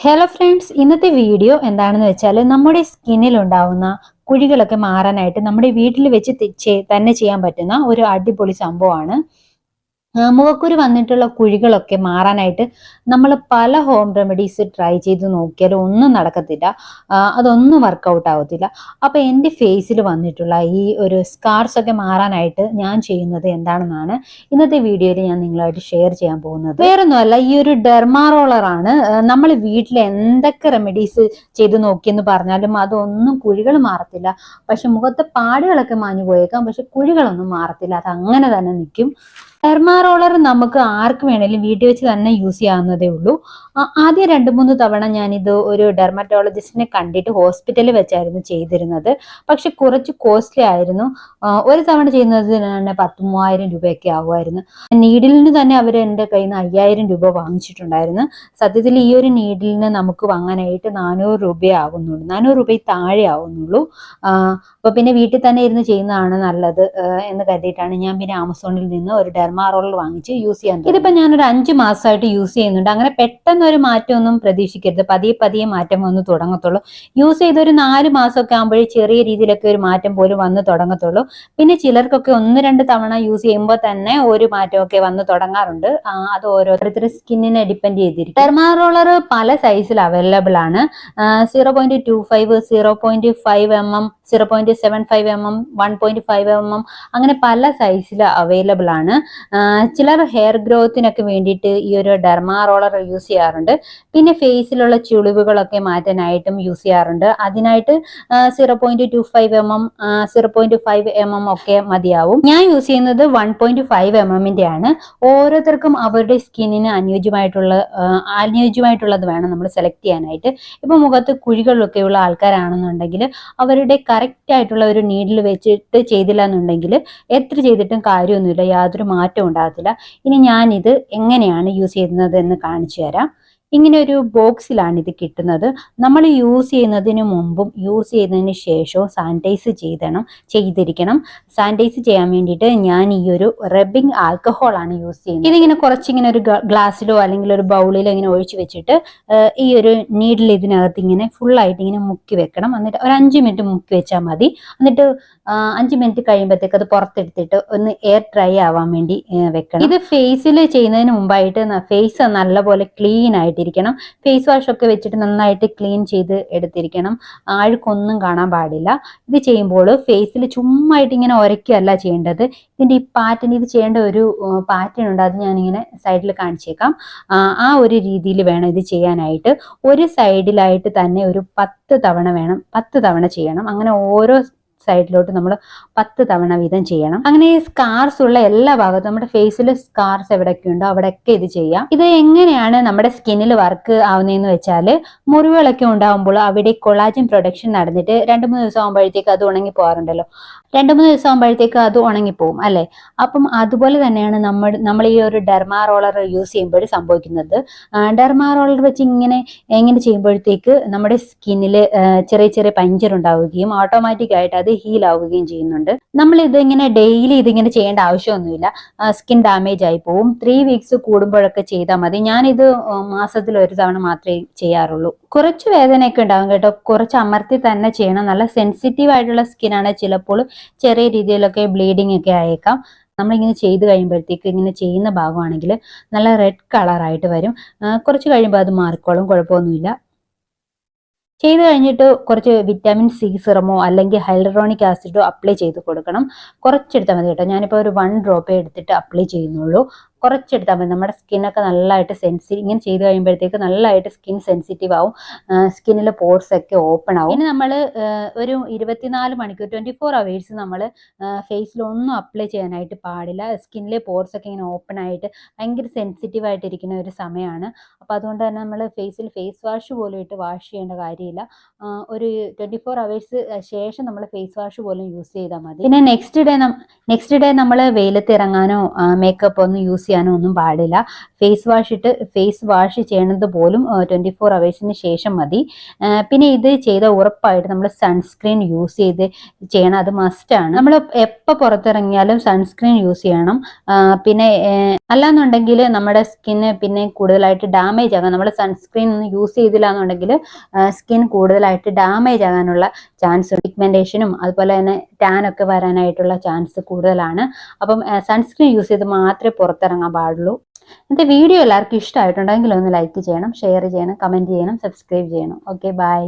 Hello friends, ഇന്നത്തെ video എന്താണെന്ന് വെച്ചാൽ നമ്മുടെ സ്കിന്നിൽ ഉണ്ടാവുന്ന കുഴികളൊക്കെ മാറാനായിട്ട് നമ്മുടെ വീട്ടിൽ വെച്ച് തന്നെ ചെയ്യാൻ പറ്റുന്ന ഒരു അടിപൊളി സംഭവമാണ്. മുഖക്കുരു വന്നിട്ടുള്ള കുഴികളൊക്കെ മാറാനായിട്ട് നമ്മൾ പല ഹോം റെമഡീസ് ട്രൈ ചെയ്ത് നോക്കിയാലും ഒന്നും നടക്കത്തില്ല. അതൊന്നും വർക്കൗട്ട് ആവത്തില്ല. അപ്പൊ എൻ്റെ ഫേസിൽ വന്നിട്ടുള്ള ഈ ഒരു സ്കാർസ് ഒക്കെ മാറാനായിട്ട് ഞാൻ ചെയ്യുന്നത് എന്താണെന്നാണ് ഇന്നത്തെ വീഡിയോയിൽ ഞാൻ നിങ്ങളായിട്ട് ഷെയർ ചെയ്യാൻ പോകുന്നത്. വേറൊന്നുമല്ല, ഈ ഒരു ഡെർമാറോളർ ആണ്. നമ്മൾ വീട്ടിൽ എന്തൊക്കെ റെമഡീസ് ചെയ്ത് നോക്കിയെന്ന് പറഞ്ഞാലും അതൊന്നും കുഴികൾ മാറത്തില്ല. പക്ഷെ മുഖത്തെ പാടുകളൊക്കെ മാഞ്ഞു പോയേക്കാം, പക്ഷെ കുഴികളൊന്നും മാറത്തില്ല. അത് അങ്ങനെ തന്നെ നിൽക്കും. ഡെർമാറോളർ നമുക്ക് ആർക്ക് വേണേലും വീട്ടിൽ വെച്ച് തന്നെ യൂസ് ചെയ്യാവുന്നതേ ഉള്ളൂ. ആദ്യം 2-3 തവണ ഞാനിത് ഒരു ഡെർമറ്റോളജിസ്റ്റിനെ കണ്ടിട്ട് ഹോസ്പിറ്റലിൽ വെച്ചായിരുന്നു ചെയ്തിരുന്നത്. പക്ഷെ കുറച്ച് കോസ്റ്റ്ലി ആയിരുന്നു. ഒരു തവണ ചെയ്യുന്നതിന് തന്നെ 10,000-3000 രൂപയൊക്കെ ആവുമായിരുന്നു. നീഡിലിന് തന്നെ അവർ എൻ്റെ കയ്യിൽ നിന്ന് 5000 രൂപ വാങ്ങിച്ചിട്ടുണ്ടായിരുന്നു. സത്യത്തിൽ ഈ ഒരു നീഡിലിന് നമുക്ക് വാങ്ങാനായിട്ട് 400 രൂപയെ ആകുന്നുള്ളൂ, 400 രൂപയിൽ താഴെ ആവുന്നുള്ളൂ. അപ്പൊ പിന്നെ വീട്ടിൽ തന്നെ ഇരുന്ന് ചെയ്യുന്നതാണ് നല്ലത് എന്ന് കരുതിയിട്ടാണ് ഞാൻ പിന്നെ ആമസോണിൽ നിന്ന് ഒരു ഡെർമാറോളർ വാങ്ങിച്ച് യൂസ് ചെയ്യാൻ തുടങ്ങി. ഇതിപ്പോ ഞാനൊരു 5 മാസമായിട്ട് യൂസ് ചെയ്യുന്നുണ്ട്. അങ്ങനെ പെട്ടെന്ന് ഒരു മാറ്റമൊന്നും പ്രതീക്ഷിക്കരുത്, പതിയെ പതിയെ മാറ്റം വന്ന് തുടങ്ങത്തുള്ളൂ. യൂസ് ചെയ്ത് ഒരു 4 മാസമൊക്കെ ആകുമ്പോഴേ ചെറിയ രീതിയിലൊക്കെ ഒരു മാറ്റം പോലും വന്ന് തുടങ്ങത്തുള്ളൂ. പിന്നെ ചിലർക്കൊക്കെ 1-2 തവണ യൂസ് ചെയ്യുമ്പോൾ തന്നെ ഒരു മാറ്റമൊക്കെ വന്ന് തുടങ്ങാറുണ്ട്. അത് ഓരോരുത്തരുടെ സ്കിന്നിനെ ഡിപ്പെൻഡ് ചെയ്തിരിക്കും. ഡെർമാറോളർ പല സൈസിൽ അവൈലബിൾ ആണ്. 0.25, 0.5 mm, 0.75 mm, 1.5 mm, അങ്ങനെ പല സൈസിൽ അവൈലബിൾ ആണ്. ചിലർ ഹെയർ ഗ്രോത്തിനൊക്കെ വേണ്ടിയിട്ട് ഈ ഒരു ഡെർമാറോളർ യൂസ് ചെയ്യാറുണ്ട്. പിന്നെ ഫേസിലുള്ള ചുളിവുകളൊക്കെ മാറ്റാനായിട്ടും യൂസ് ചെയ്യാറുണ്ട്. അതിനായിട്ട് 0.25 mm, 0.5 mm ഒക്കെ മതിയാവും. ഞാൻ യൂസ് ചെയ്യുന്നത് 1.5 mm ആണ്. ഓരോരുത്തർക്കും അവരുടെ സ്കിന്നിന് അനുയോജ്യമായിട്ടുള്ളത് വേണം നമ്മൾ സെലക്ട് ചെയ്യാനായിട്ട്. ഇപ്പൊ മുഖത്ത് കുഴികളൊക്കെയുള്ള ആൾക്കാരാണെന്നുണ്ടെങ്കിൽ അവരുടെ കറക്റ്റ് ആയിട്ടുള്ള ഒരു നീഡിൽ വെച്ചിട്ട് ചെയ്തില്ല എന്നുണ്ടെങ്കിൽ എത്ര ചെയ്തിട്ടും കാര്യമൊന്നുമില്ല, യാതൊരു മാറ്റവും ഉണ്ടാകത്തില്ല. ഇനി ഞാനിത് എങ്ങനെയാണ് യൂസ് ചെയ്യുന്നത് എന്ന് കാണിച്ചു തരാം. ഇങ്ങനെ ഒരു ബോക്സിലാണ് ഇത് കിട്ടുന്നത്. നമ്മൾ യൂസ് ചെയ്യുന്നതിന് മുമ്പും യൂസ് ചെയ്യുന്നതിന് ശേഷവും സാനിറ്റൈസ് ചെയ്തിരിക്കണം. സാനിറ്റൈസ് ചെയ്യാൻ വേണ്ടിയിട്ട് ഞാൻ ഈ ഒരു റബ്ബിംഗ് ആൽക്കഹോൾ ആണ് യൂസ് ചെയ്യുന്നത്. ഇതിങ്ങനെ കുറച്ചിങ്ങനെ ഒരു ഗ്ലാസ്സിലോ അല്ലെങ്കിൽ ഒരു ബൗളിലോ ഇങ്ങനെ ഒഴിച്ചു വെച്ചിട്ട് ഈ ഒരു നീഡിൽ ഇതിനകത്ത് ഇങ്ങനെ ഫുള്ളായിട്ട് ഇങ്ങനെ മുക്കി വെക്കണം. എന്നിട്ട് ഒരു 5 മിനിറ്റ് മുക്കി വെച്ചാൽ മതി. എന്നിട്ട് 5 മിനിറ്റ് കഴിയുമ്പോഴത്തേക്ക് അത് പുറത്തെടുത്തിട്ട് ഒന്ന് എയർ ഡ്രൈ ആവാൻ വേണ്ടി വെക്കണം. ഇത് ഫേസിൽ ചെയ്യുന്നതിന് മുമ്പായിട്ട് ഫേസ് നല്ലപോലെ ക്ലീൻ ആയിട്ടിരിക്കണം. ഫേസ് വാഷ് ഒക്കെ വെച്ചിട്ട് നന്നായിട്ട് ക്ലീൻ ചെയ്ത് എടുത്തിരിക്കണം. അഴുക്കൊന്നും കാണാൻ പാടില്ല. ഇത് ചെയ്യുമ്പോൾ ഫേസിൽ ചുമ്മായിട്ട് ഇങ്ങനെ ഉരയ്ക്കുകയല്ല ചെയ്യേണ്ടത്. ഇതിന്റെ ഈ പാറ്റേൺ, ഇത് ചെയ്യേണ്ട ഒരു പാറ്റേൺ ഉണ്ട്, അത് ഞാനിങ്ങനെ സൈഡിൽ കാണിച്ചേക്കാം. ആ ഒരു രീതിയിൽ വേണം ഇത് ചെയ്യാനായിട്ട്. ഒരു സൈഡിലായിട്ട് തന്നെ ഒരു 10 തവണ വേണം, 10 തവണ ചെയ്യണം. അങ്ങനെ ഓരോ സൈഡിലോട്ട് നമ്മൾ 10 തവണ വീതം ചെയ്യണം. അങ്ങനെ ഈ സ്കാർസ് ഉള്ള എല്ലാ ഭാഗത്തും, നമ്മുടെ ഫേസിൽ സ്കാർസ് എവിടെയൊക്കെ ഉണ്ടോ അവിടെയൊക്കെ ഇത് ചെയ്യാം. ഇത് എങ്ങനെയാണ് നമ്മുടെ സ്കിന്നിൽ വർക്ക് ആവുന്നതെന്ന് വെച്ചാൽ, മുറിവുകളൊക്കെ ഉണ്ടാകുമ്പോൾ അവിടെ കൊളാജൻ പ്രൊഡക്ഷൻ നടന്നിട്ട് 2-3 ദിവസം ആകുമ്പോഴത്തേക്ക് അത് ഉണങ്ങി പോകാറുണ്ടല്ലോ. 2-3 ദിവസം ആകുമ്പോഴത്തേക്ക് അത് ഉണങ്ങിപ്പോവും അല്ലെ. അപ്പം അതുപോലെ തന്നെയാണ് നമ്മൾ ഈ ഒരു ഡെർമാറോളർ യൂസ് ചെയ്യുമ്പോൾ സംഭവിക്കുന്നത്. ഡെർമാറോളർ വെച്ച് ഇങ്ങനെ ചെയ്യുമ്പോഴത്തേക്ക് നമ്മുടെ സ്കിന്നിൽ ചെറിയ ചെറിയ പഞ്ചർ ഉണ്ടാവുകയും ഓട്ടോമാറ്റിക് ആയിട്ട് അത് ഹീൽ ആവുകയും ചെയ്യുന്നുണ്ട്. നമ്മൾ ഇതിങ്ങനെ ഡെയിലി ഇതിങ്ങനെ ചെയ്യേണ്ട ആവശ്യമൊന്നുമില്ല. സ്കിൻ ഡാമേജ് ആയി പോവും. 3 വീക്സ് കൂടുമ്പോഴൊക്കെ ചെയ്താൽ മതി. ഞാനിത് മാസത്തിൽ ഒരു തവണ മാത്രമേ ചെയ്യാറുള്ളൂ. കുറച്ച് വേദനയൊക്കെ ഉണ്ടാകും കേട്ടോ, കുറച്ച് അമർത്തി തന്നെ ചെയ്യണം. നല്ല സെൻസിറ്റീവ് ആയിട്ടുള്ള സ്കിന്നാണ്, ചിലപ്പോൾ ചെറിയ രീതിയിലൊക്കെ ബ്ലീഡിങ് ഒക്കെ ആയേക്കാം. നമ്മളിങ്ങനെ ചെയ്ത് കഴിയുമ്പോഴത്തേക്ക്, ഇങ്ങനെ ചെയ്യുന്ന ഭാഗമാണെങ്കിൽ നല്ല റെഡ് കളറായിട്ട് വരും. കുറച്ച് കഴിയുമ്പോൾ അത് മാറിക്കോളും, കുഴപ്പമൊന്നുമില്ല. ചെയ്ത് കഴിഞ്ഞിട്ട് കുറച്ച് വിറ്റാമിൻ സി സിറമോ അല്ലെങ്കിൽ ഹൈലറോണിക് ആസിഡോ അപ്ലൈ ചെയ്ത് കൊടുക്കണം. കുറച്ചെടുത്താൽ മതി കേട്ടോ. ഞാനിപ്പോൾ ഒരു 1 ഡ്രോപ്പേ എടുത്തിട്ട് അപ്ലൈ ചെയ്യുന്നുള്ളൂ. കുറച്ചെടുത്താൽ മതി. നമ്മുടെ സ്കിന്നൊക്കെ നല്ലതായിട്ട് ഇങ്ങനെ ചെയ്ത് കഴിയുമ്പോഴത്തേക്ക് നല്ലതായിട്ട് സ്കിൻ സെൻസിറ്റീവ് ആവും. സ്കിന്നിലെ പോർസ് ഒക്കെ ഓപ്പൺ ആവും. പിന്നെ നമ്മൾ ഒരു 24 മണിക്കൂർ 24 അവേഴ്സ് നമ്മൾ ഫേസിൽ ഒന്നും അപ്ലൈ ചെയ്യാനായിട്ട് പാടില്ല. സ്കിന്നിലെ പോർസ് ഒക്കെ ഇങ്ങനെ ഓപ്പൺ ആയിട്ട് ഭയങ്കര സെൻസിറ്റീവ് ആയിട്ടിരിക്കുന്ന ഒരു സമയമാണ്. അപ്പോൾ അതുകൊണ്ട് തന്നെ നമ്മൾ ഫേസിൽ ഫേസ് വാഷ് പോലും ഇട്ട് വാഷ് ചെയ്യേണ്ട കാര്യമില്ല. ഒരു 24 അവേഴ്സ് ശേഷം നമ്മൾ ഫേസ് വാഷ് പോലും യൂസ് ചെയ്താൽ മതി. പിന്നെ നെക്സ്റ്റ് ഡേ നമ്മൾ വെയിലത്ത് ഇറങ്ങാനോ മേക്കപ്പ് ഒന്നും യൂസ് ചെയ്യാനോ ഒന്നും പാടില്ല. ഫേസ് വാഷ് ചെയ്യണത് പോലും 24 അവേഴ്സിന് ശേഷം മതി. പിന്നെ ഇത് ചെയ്ത ഉറപ്പായിട്ട് നമ്മൾ സൺസ്ക്രീൻ യൂസ് ചെയ്യണം. അത് മസ്റ്റ് ആണ്. നമ്മൾ എപ്പോൾ പുറത്തിറങ്ങിയാലും സൺസ്ക്രീൻ യൂസ് ചെയ്യണം. പിന്നെ അല്ലാന്നുണ്ടെങ്കിൽ നമ്മുടെ സ്കിന്ന് പിന്നെ കൂടുതലായിട്ട് ഡാമേജ് ആകാം. നമ്മൾ സൺസ്ക്രീൻ ഒന്നും യൂസ് ചെയ്തില്ല എന്നുണ്ടെങ്കിൽ സ്കിൻ കൂടുതലായിട്ട് ഡാമേജ് ആകാനുള്ള ചാൻസ്, പിഗ്മെന്റേഷനും അതുപോലെ തന്നെ ടാൻ ഒക്കെ വരാനായിട്ടുള്ള ചാൻസ് കൂടുതലാണ്. അപ്പം സൺസ്ക്രീൻ യൂസ് ചെയ്ത് മാത്രമേ പുറത്തിറങ്ങാൻ പാടുള്ളൂ. ഇന്നത്തെ വീഡിയോ എല്ലാവർക്കും ഇഷ്ടമായിട്ടുണ്ടെങ്കിൽ ഒന്ന് ലൈക്ക് ചെയ്യണം, ഷെയർ ചെയ്യണം, കമന്റ് ചെയ്യണം, സബ്സ്ക്രൈബ് ചെയ്യണം. Okay, by.